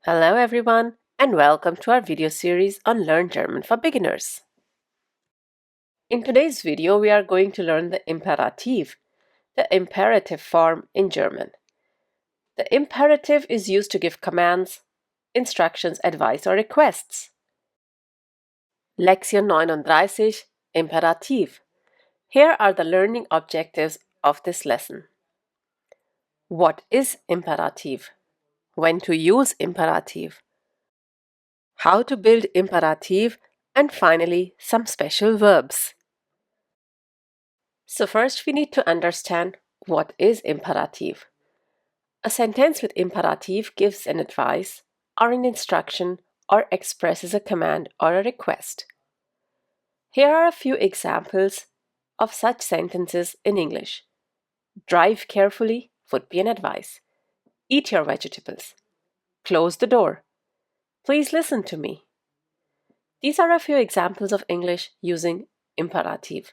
Hello everyone and welcome to our video series on Learn German for Beginners. In today's video we are going to learn the Imperativ, the imperative form in German. The imperative is used to give commands, instructions, advice or requests. Lektion 39, Imperativ. Here are the learning objectives of this lesson. What is imperative? When to use imperative? How to build imperative, and finally some special verbs. So first we need to understand what is imperative. A sentence with imperative gives an advice or an instruction or expresses a command or a request. Here are a few examples of such sentences in English. Drive carefully would be an advice. Eat your vegetables. Close the door. Please listen to me. These are a few examples of English using imperative.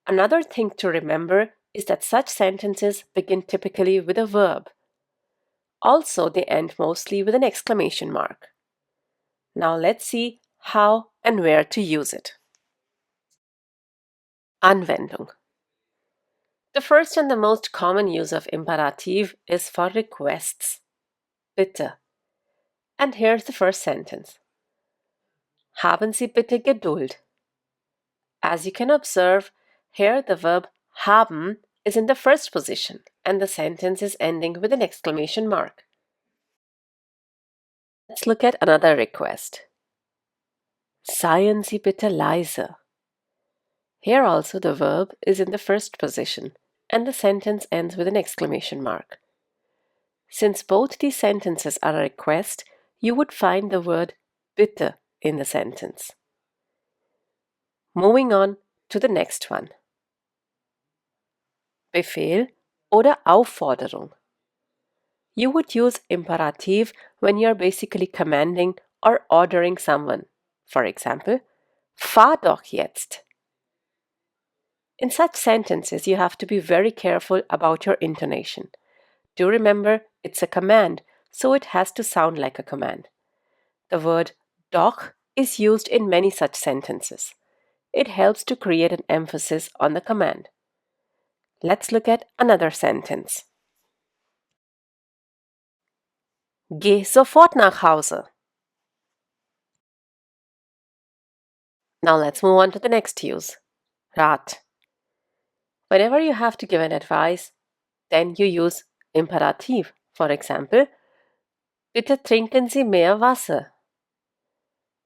Another thing to remember is that such sentences begin typically with a verb. Also, they end mostly with an exclamation mark. Now let's see how and where to use it. Anwendung. The first and the most common use of imperative is for requests. Bitte. And here's the first sentence. Haben Sie bitte Geduld. As you can observe, here the verb haben is in the first position and the sentence is ending with an exclamation mark. Let's look at another request. Seien Sie bitte leise. Here also the verb is in the first position and the sentence ends with an exclamation mark. Since both these sentences are a request, you would find the word bitte in the sentence. Moving on to the next one. Befehl oder Aufforderung. You would use imperative when you are basically commanding or ordering someone. For example, fahr doch jetzt. In such sentences, you have to be very careful about your intonation. Do remember, it's a command, so it has to sound like a command. The word doch is used in many such sentences. It helps to create an emphasis on the command. Let's look at another sentence. Geh sofort nach Hause. Now let's move on to the next use. Rat. Whenever you have to give an advice, then you use imperative. For example, bitte trinken Sie mehr Wasser.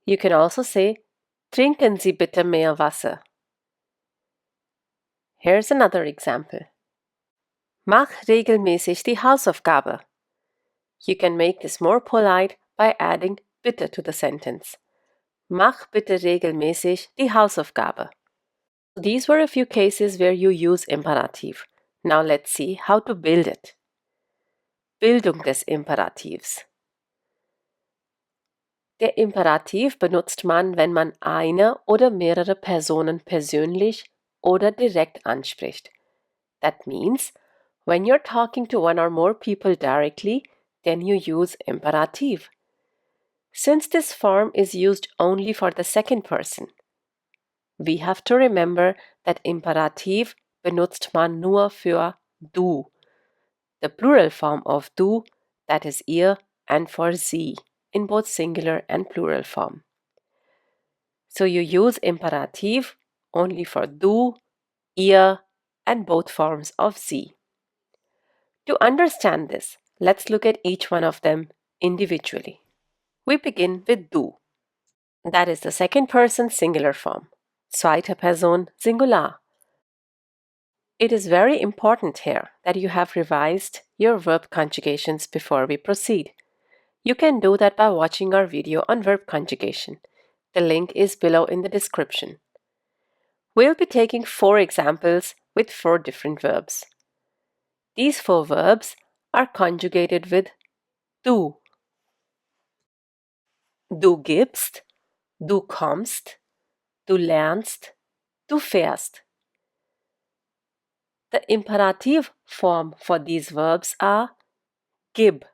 You can also say, trinken Sie bitte mehr Wasser. Here's another example. Mach regelmäßig die Hausaufgabe. You can make this more polite by adding bitte to the sentence. Mach bitte regelmäßig die Hausaufgabe. These were a few cases where you use imperative. Now let's see how to build it. Bildung des Imperativs. Der Imperativ benutzt man, wenn man eine oder mehrere Personen persönlich oder direkt anspricht. That means, when you're talking to one or more people directly, then you use imperative. Since this form is used only for the second person, we have to remember that imperativ benutzt man nur für du, the plural form of du, that is ihr, and for sie, in both singular and plural form. So you use imperativ only for du, ihr, and both forms of sie. To understand this, let's look at each one of them individually. We begin with du. That is the second person singular form. Zweite Person Singular. It is very important here that you have revised your verb conjugations before we proceed. You can do that by watching our video on verb conjugation. The link is below in the description. We'll be taking 4 examples with 4 different verbs. These 4 verbs are conjugated with du. Du gibst, du kommst, du lernst, du fährst. The imperative form for these verbs are gib,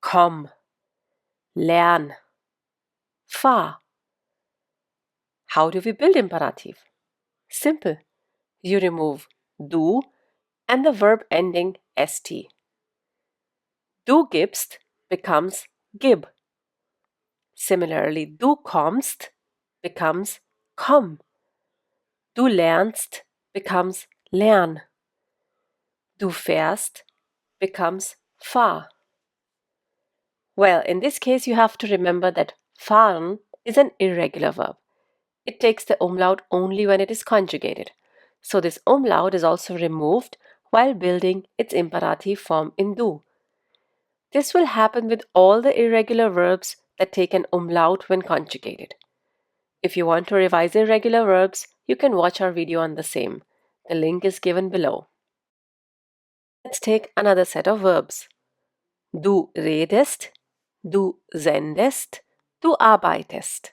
komm, lern, fahr. How do we build imperative? Simple. You remove du and the verb ending st. Du gibst becomes gib. Similarly, du kommst becomes komm. Du lernst becomes lern. Du fährst becomes fahr. Well, in this case, you have to remember that fahren is an irregular verb. It takes the umlaut only when it is conjugated. So this umlaut is also removed while building its imperative form in du. This will happen with all the irregular verbs that take an umlaut when conjugated. If you want to revise irregular verbs, you can watch our video on the same. The link is given below. Let's take another set of verbs. Du redest, du sendest, du arbeitest.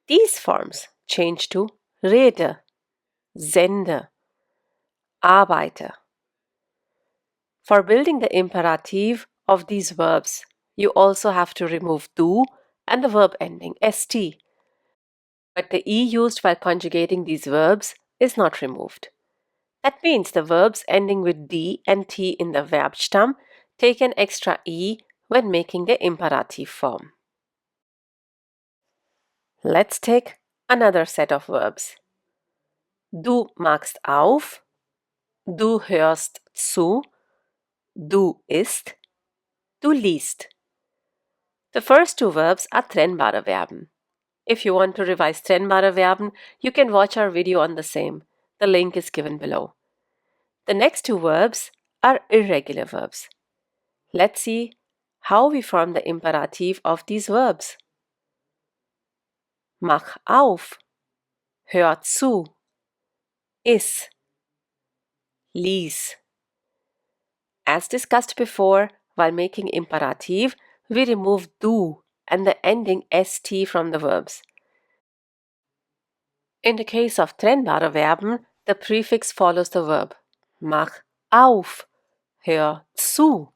These forms change to rede, sende, arbeite. For building the imperative of these verbs, you also have to remove du and the verb ending st. But the e used while conjugating these verbs is not removed. That means the verbs ending with d and t in the Verbstamm take an extra e when making the imperative form. Let's take another set of verbs. Du machst auf, du hörst zu, du isst, du liest. The first two verbs are trennbare Verben. If you want to revise trennbare Verben, you can watch our video on the same. The link is given below. The next two verbs are irregular verbs. Let's see how we form the imperative of these verbs. Mach auf, hör zu, iss, lies. As discussed before, while making imperative, we remove du and the ending st from the verbs. In the case of trennbare Verben, the prefix follows the verb. Mach auf, hör zu.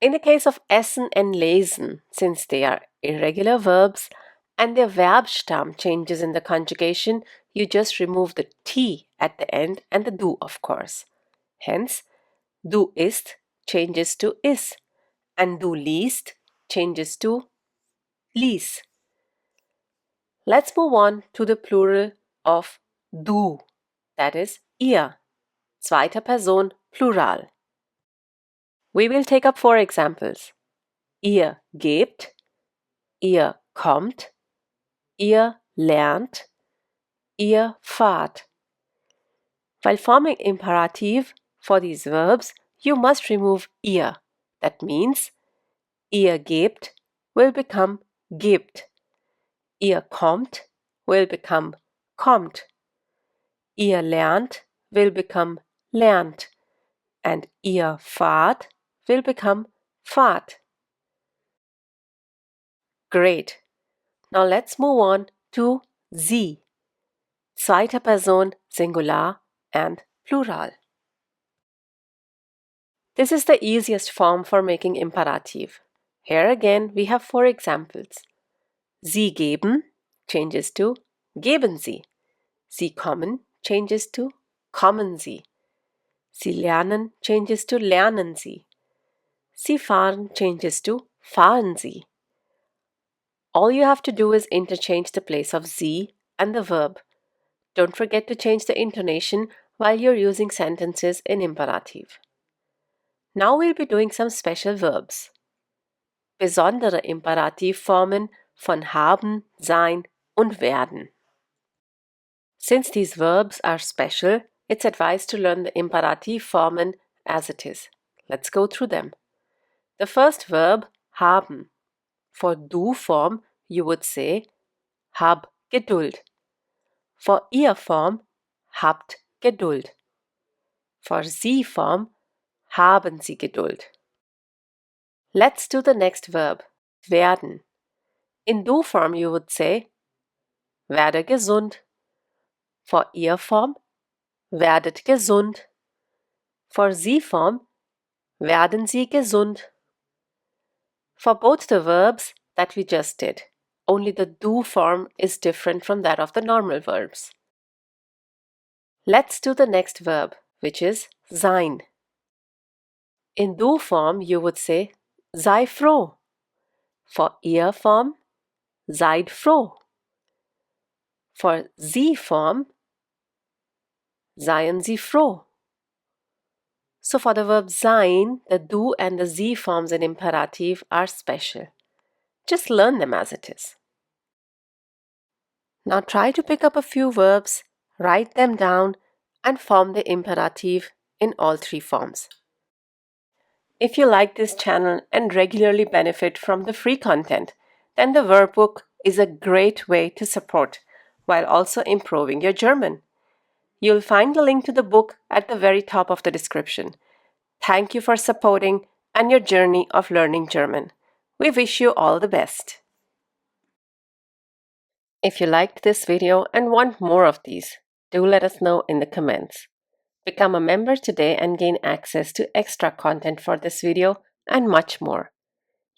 In the case of essen and lesen, since they are irregular verbs and their Verbstamm changes in the conjugation, you just remove the t at the end and the du, of course. Hence, du isst changes to is and du liest changes to lies. Let's move on to the plural of du, that is ihr, zweiter Person Plural. We will take up 4 examples. Ihr gebt, ihr kommt, ihr lernt, ihr fahrt. While forming imperative for these verbs, you must remove ihr. That means ihr gebt will become gibt. Ihr kommt will become kommt. Ihr lernt will become lernt. And ihr fahrt will become fahrt. Great. Now let's move on to sie, zweiter Person Singular and Plural. This is the easiest form for making imperative. Here again we have 4 examples. Sie geben changes to geben Sie. Sie kommen changes to kommen Sie. Sie lernen changes to lernen Sie. Sie fahren changes to fahren Sie. All you have to do is interchange the place of sie and the verb. Don't forget to change the intonation while you're using sentences in imperative. Now we'll be doing some special verbs. Besondere Imperativformen von haben, sein und werden. Since these verbs are special, it's advised to learn the Imperativformen as it is. Let's go through them. The first verb, haben. For du form, you would say, hab Geduld. For ihr form, habt Geduld. For sie form, haben Sie Geduld. Let's do the next verb, werden. In du form you would say, werde gesund. For ihr form, werdet gesund. For sie form, werden Sie gesund. For both the verbs that we just did, only the do form is different from that of the normal verbs. Let's do the next verb, which is sein. In do form, you would say sei froh. For ihr form, seid froh. For sie form, seien sie froh. So for the verb sein, the do and the sie forms in imperative are special. Just learn them as it is. Now try to pick up a few verbs, write them down, and form the imperative in all three forms. If you like this channel and regularly benefit from the free content, then the workbook is a great way to support while also improving your German. You'll find the link to the book at the very top of the description. Thank you for supporting and your journey of learning German. We wish you all the best. If you liked this video and want more of these, do let us know in the comments. Become a member today and gain access to extra content for this video and much more.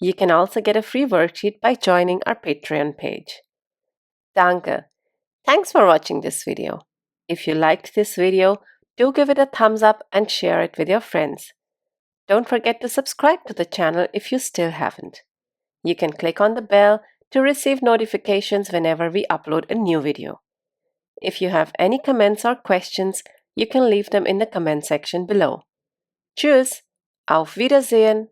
You can also get a free worksheet by joining our Patreon page. Danke! Thanks for watching this video. If you liked this video, do give it a thumbs up and share it with your friends. Don't forget to subscribe to the channel if you still haven't. You can click on the bell to receive notifications whenever we upload a new video. If you have any comments or questions, you can leave them in the comment section below. Tschüss! Auf Wiedersehen!